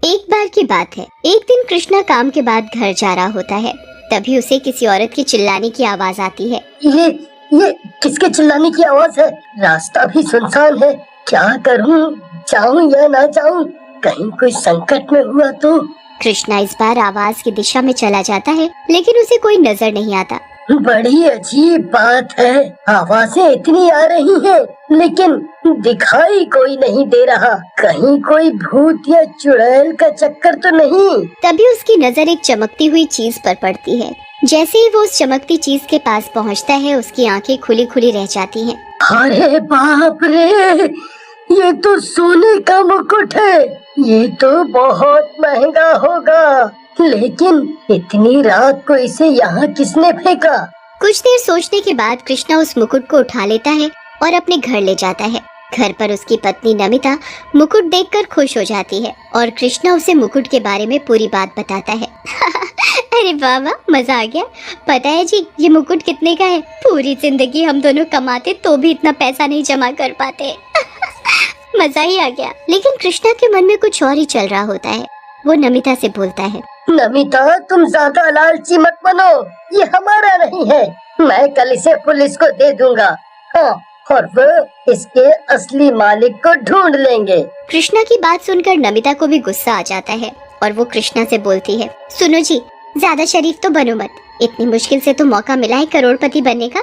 एक बार की बात है, एक दिन कृष्णा काम के बाद घर जा रहा होता है। तभी उसे किसी औरत के चिल्लाने की आवाज आती है। ये किसके चिल्लाने की आवाज है? रास्ता भी सुनसान है, क्या करूं? जाऊं या ना जाऊं? कहीं कोई संकट में हुआ तो? कृष्णा इस बार आवाज की दिशा में चला जाता है, लेकिन उसे कोई नजर नहीं आता। बड़ी अजीब बात है, आवाजें इतनी आ रही हैं, लेकिन दिखाई कोई नहीं दे रहा। कहीं कोई भूत या चुड़ैल का चक्कर तो नहीं? तभी उसकी नजर एक चमकती हुई चीज पर पड़ती है। जैसे ही वो उस चमकती चीज के पास पहुंचता है, उसकी आंखें खुली खुली रह जाती हैं। अरे बाप रे, ये तो सोने का मुकुट है। ये तो बहुत महंगा होगा, लेकिन इतनी रात को इसे यहाँ किसने फेंका? कुछ देर सोचने के बाद कृष्णा उस मुकुट को उठा लेता है और अपने घर ले जाता है। घर पर उसकी पत्नी नमिता मुकुट देखकर खुश हो जाती है और कृष्णा उसे मुकुट के बारे में पूरी बात बताता है। अरे वाह वाह, मजा आ गया। पता है जी, ये मुकुट कितने का है? पूरी जिंदगी हम दोनों कमाते तो भी इतना पैसा नहीं जमा कर पाते। मजा ही आ गया। लेकिन कृष्णा के मन में कुछ और ही चल रहा होता है। वो नमिता से बोलता है, नमिता, तुम ज्यादा लालची मत बनो, ये हमारा नहीं है। मैं कल इसे पुलिस को दे दूंगा। हाँ, और वो इसके असली मालिक को ढूंढ लेंगे। कृष्णा की बात सुनकर नमिता को भी गुस्सा आ जाता है और वो कृष्णा से बोलती है, सुनो जी, ज्यादा शरीफ तो बनो मत। इतनी मुश्किल से तो मौका मिला है करोड़पति बनने का,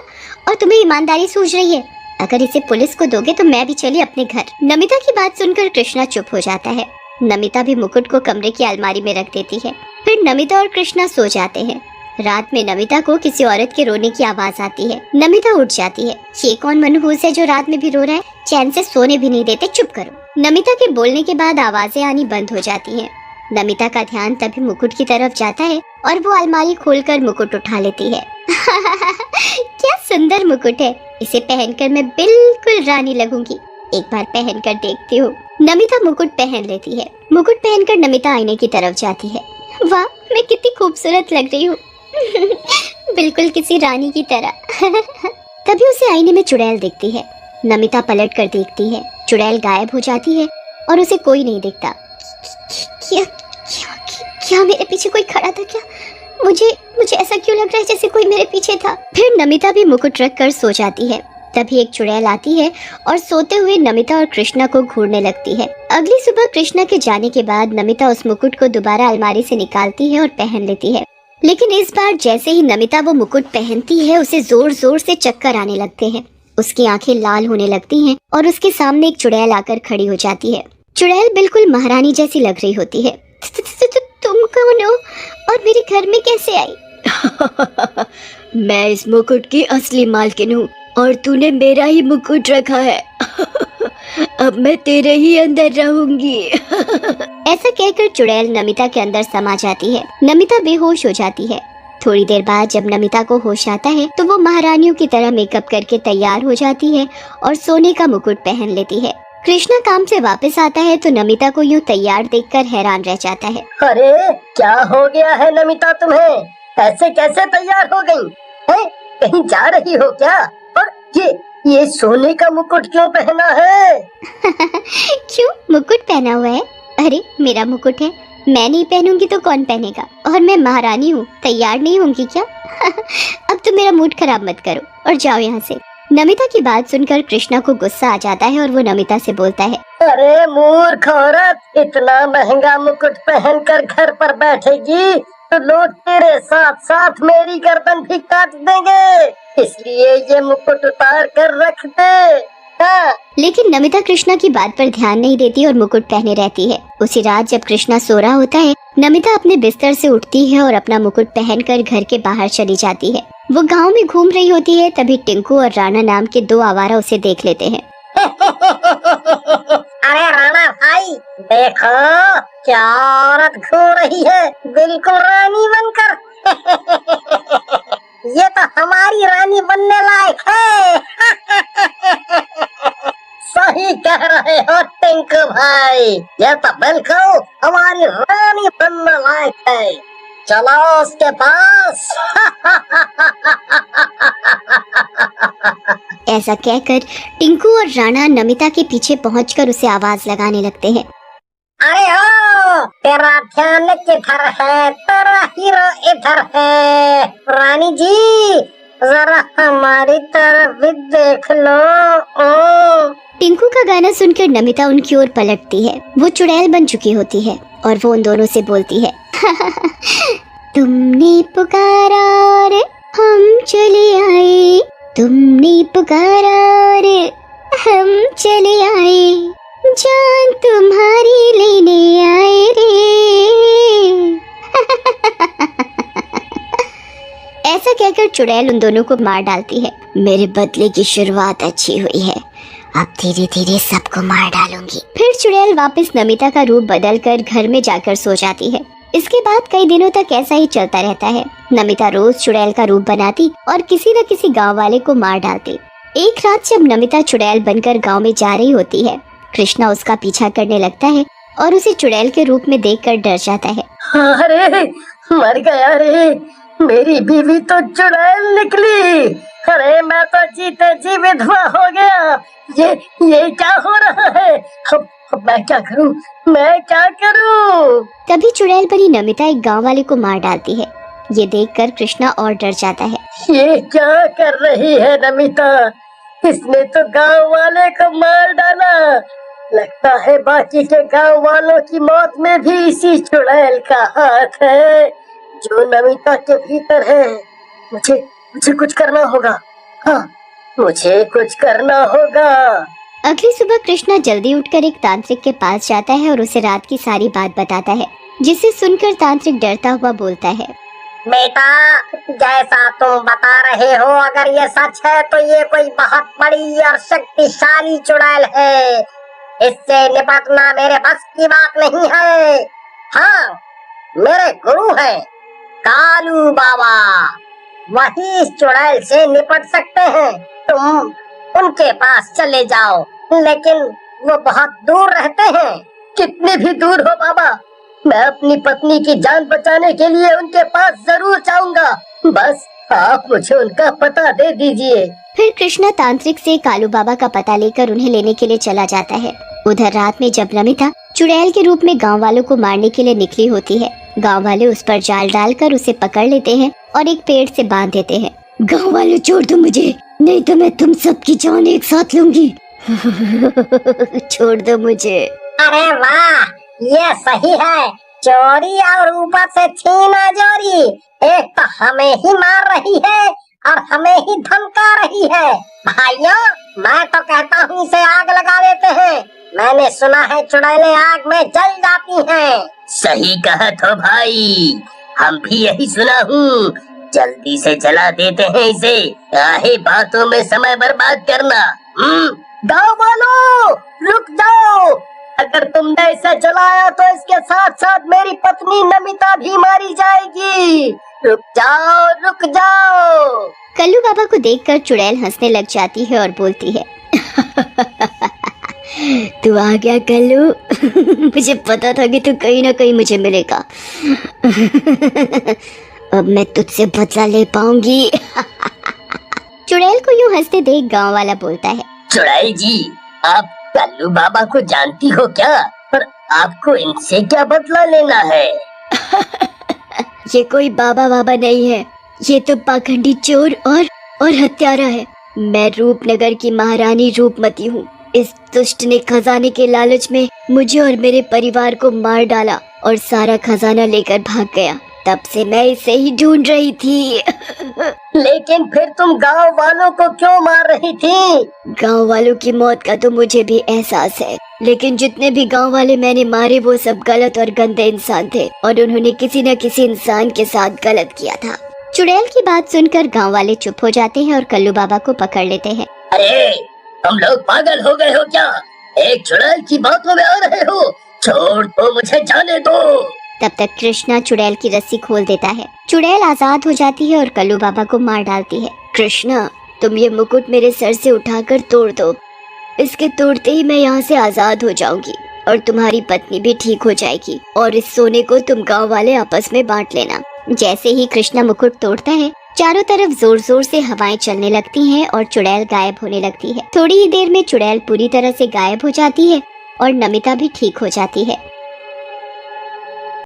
और तुम्हें ईमानदारी सूझ रही है। अगर इसे पुलिस को दोगे तो मैं भी चली अपने घर। नमिता की बात सुनकर कृष्णा चुप हो जाता है। नमिता भी मुकुट को कमरे की अलमारी में रख देती है। फिर नमिता और कृष्णा सो जाते हैं। रात में नमिता को किसी औरत के रोने की आवाज आती है। नमिता उठ जाती है। ये कौन मनहूस है जो रात में भी रो रहा है? चैन से सोने भी नहीं देते, चुप करो। नमिता के बोलने के बाद आवाजें आनी बंद हो जाती हैं। नमिता का ध्यान तभी मुकुट की तरफ जाता है और वो अलमारी खोलकर मुकुट उठा लेती है। क्या सुंदर मुकुट है, इसे पहनकर मैं बिल्कुल रानी लगूंगी। एक बार पहनकर देखती हूँ। नमिता मुकुट पहन लेती है। मुकुट पहनकर नमिता आईने की तरफ जाती है। वाह, मैं कितनी खूबसूरत लग रही हूँ। बिल्कुल किसी रानी की तरह। तभी उसे आईने में चुड़ैल दिखती है। नमिता पलट कर देखती है। चुड़ैल गायब हो जाती है और उसे कोई नहीं दिखता। क्या क्या क्या मेरे पीछे कोई खड़ा था क्या? मुझे ऐसा क्यों लग रहा है जैसे कोई मेरे पीछे था? फिर नमिता भी मुकुट रख कर सो जाती है। तभी एक चुड़ैल आती है और सोते हुए नमिता और कृष्णा को घूरने लगती है। अगली सुबह कृष्णा के जाने के बाद नमिता उस मुकुट को दोबारा अलमारी से निकालती है और पहन लेती है। लेकिन इस बार जैसे ही नमिता वो मुकुट पहनती है, उसे जोर जोर से चक्कर आने लगते हैं। उसकी आंखें लाल होने लगती हैं और उसके सामने एक चुड़ैल आकर खड़ी हो जाती है। चुड़ैल बिल्कुल महारानी जैसी लग रही होती है। तुम कौन हो और मेरे घर में कैसे आई? मैं इस मुकुट की असली मालकिन हूँ और तूने मेरा ही मुकुट रखा है। अब मैं तेरे ही अंदर रहूंगी। ऐसा कहकर चुड़ैल नमिता के अंदर समा जाती है। नमिता बेहोश हो जाती है। थोड़ी देर बाद जब नमिता को होश आता है तो वो महारानियों की तरह मेकअप करके तैयार हो जाती है और सोने का मुकुट पहन लेती है। कृष्णा काम से वापस आता है तो नमिता को यूं तैयार देखकर हैरान रह जाता है। अरे क्या हो गया है नमिता तुम्हें? ऐसे कैसे तैयार हो गई? हैं? कहीं जा रही हो क्या? और ये सोने का मुकुट क्यों पहना है? क्यों मुकुट पहना हुआ है? अरे मेरा मुकुट है, मैं नहीं पहनूंगी तो कौन पहनेगा? और मैं महारानी हूँ, तैयार नहीं होंगी क्या? अब तो मेरा मूड खराब मत करो और जाओ यहाँ से। नमिता की बात सुनकर कृष्णा को गुस्सा आ जाता है और वो नमिता से बोलता है, अरे मूर्ख औरत, इतना महंगा मुकुट पहनकर घर पर बैठेगी तो लोग तेरे साथ साथ मेरी गर्दन भी काट देंगे, इसलिए ये मुकुट उतार कर रख दे। हाँ। लेकिन नमिता कृष्णा की बात पर ध्यान नहीं देती और मुकुट पहने रहती है। उसी रात जब कृष्णा सो रहा होता है, नमिता अपने बिस्तर से उठती है और अपना मुकुट पहनकर घर के बाहर चली जाती है। वो गांव में घूम रही होती है, तभी टिंकू और राणा नाम के दो आवारा उसे देख लेते हैं। अरे राणा भाई, देखो क्या औरत घूम रही है, बिल्कुल रानी बनकर। ये तो हमारी रानी बनने लायक है। सही कह रहे हो टिंकू भाई, ये तो बिल्कुल हमारी रानी बनने लायक है। चलो उसके पास। ऐसा कहकर टिंकू और राणा नमिता के पीछे पहुंचकर उसे आवाज लगाने लगते हैं। अरे ओ तेरा ध्यान किधर है? तेरा हीरो इधर है। रानी जी जरा हमारी तरफ भी देख लो। टिंकू का गाना सुनकर नमिता उनकी ओर पलटती है। वो चुड़ैल बन चुकी होती है और वो उन दोनों से बोलती है तुमने पुकारा रे हम चले आए, तुमने पुकारा रे हम चले आए, जान तुम्हारी लेने आए रे। ऐसा कहकर चुड़ैल उन दोनों को मार डालती है। मेरे बदले की शुरुआत अच्छी हुई है, अब धीरे धीरे सबको मार डालूंगी। फिर चुड़ैल वापस नमिता का रूप बदलकर घर में जाकर सो जाती है। इसके बाद कई दिनों तक ऐसा ही चलता रहता है। नमिता रोज चुड़ैल का रूप बनाती और किसी न किसी गांव वाले को मार डालती। एक रात जब नमिता चुड़ैल बनकर गांव में जा रही होती है, कृष्णा उसका पीछा करने लगता है और उसे चुड़ैल के रूप में देखकर डर जाता है। अरे मर गया रे, मेरी बीवी तो चुड़ैल निकली। अरे मैं तो जीते जी विधवा हो गया। ये क्या हो रहा है? अब मैं क्या करूं? मैं क्या करूं? तभी चुड़ैल बनी नमिता एक गांव वाले को मार डालती है। ये देखकर कृष्णा और डर जाता है। ये क्या कर रही है नमिता? इसने तो गांव वाले को मार डाला। लगता है बाकी के गांव वालों की मौत में भी इसी चुड़ैल का हाथ है जो नमिता के भीतर है। मुझे कुछ करना होगा। हाँ, मुझे कुछ करना होगा। अगली सुबह कृष्णा जल्दी उठकर एक तांत्रिक के पास जाता है और उसे रात की सारी बात बताता है, जिसे सुनकर तांत्रिक डरता हुआ बोलता है। बेटा, जैसा तुम बता रहे हो, अगर ये सच है तो ये कोई बहुत बड़ी और शक्तिशाली चुड़ैल है। इससे निपटना मेरे बस की बात नहीं है। हाँ, मेरे गुरु हैं कालू बाबा, वही इस चुड़ैल से निपट सकते हैं। तुम उनके पास चले जाओ, लेकिन वो बहुत दूर रहते हैं। कितने भी दूर हो बाबा, मैं अपनी पत्नी की जान बचाने के लिए उनके पास जरूर जाऊंगा। बस आप मुझे उनका पता दे दीजिए। फिर कृष्णा तांत्रिक से कालू बाबा का पता लेकर उन्हें लेने के लिए चला जाता है। उधर रात में जब नमिता चुड़ैल के रूप में गांव वालों को मारने के लिए निकली होती है, गांव वाले उस पर जाल डालकर उसे पकड़ लेते हैं और एक पेड़ से बांध देते हैं। गांव वाले छोड़ दो मुझे, नहीं तो मैं तुम सबकी जान एक साथ लूंगी। छोड़ दो मुझे। अरे वाह, ये सही है। चोरी और ऊपर से छीना जोरी। एक तो हमें ही मार रही है और हमें ही धमका रही है। भाइयों, मैं तो कहता हूँ इसे आग लगा देते हैं। मैंने सुना है चुड़ैलें आग में जल जाती हैं। सही कहा तो भाई, हम भी यही सुना हूँ। जल्दी से जला देते हैं इसे, काहे बातों में समय बर्बाद करना। गाँव वालों, रुक जाओ। अगर तुमने इसे जलाया तो इसके साथ साथ मेरी पत्नी नमिता भी मारी जाएगी। रुक जाओ, रुक जाओ। कल्लू बाबा को देखकर चुड़ैल हंसने लग जाती है और बोलती है। तू आ गया कल्लू। मुझे पता था कि तू कहीं ना कहीं मुझे मिलेगा। अब मैं तुझसे बदला ले पाऊंगी। चुड़ैल को यूं हंसते देख गांव वाला बोलता है। चुड़ैल जी, आप कल्लू बाबा को जानती हो क्या? पर आपको इनसे क्या बदला लेना है? ये कोई बाबा बाबा नहीं है, ये तो पाखंडी चोर और हत्यारा है। मैं रूपनगर की महारानी रूपमती हूँ। इस दुष्ट ने खजाने के लालच में मुझे और मेरे परिवार को मार डाला और सारा खजाना लेकर भाग गया। तब से मैं इसे ही ढूंढ रही थी। लेकिन फिर तुम गांव वालों को क्यों मार रही थी? गांव वालों की मौत का तो मुझे भी एहसास है, लेकिन जितने भी गांव वाले मैंने मारे वो सब गलत और गंदे इंसान थे और उन्होंने किसी न किसी इंसान के साथ गलत किया था। चुड़ैल की बात सुनकर गांव वाले चुप हो जाते हैं और कल्लू बाबा को पकड़ लेते हैं। अरे तुम लोग पागल हो गए हो क्या? एक चुड़ैल की बातों में आ रहे हो? छोड़ दो, मुझे जाने दो। तब तक कृष्णा चुड़ैल की रस्सी खोल देता है। चुड़ैल आजाद हो जाती है और कल्लू बाबा को मार डालती है। कृष्णा, तुम ये मुकुट मेरे सर से उठाकर तोड़ दो। इसके तोड़ते ही मैं यहाँ से आजाद हो जाऊंगी और तुम्हारी पत्नी भी ठीक हो जाएगी और इस सोने को तुम गांव वाले आपस में बांट लेना। जैसे ही कृष्णा मुकुट तोड़ता है, चारों तरफ जोर जोर से हवाएं चलने लगती हैं और चुड़ैल गायब होने लगती है। थोड़ी ही देर में चुड़ैल पूरी तरह से गायब हो जाती है और नमिता भी ठीक हो जाती है।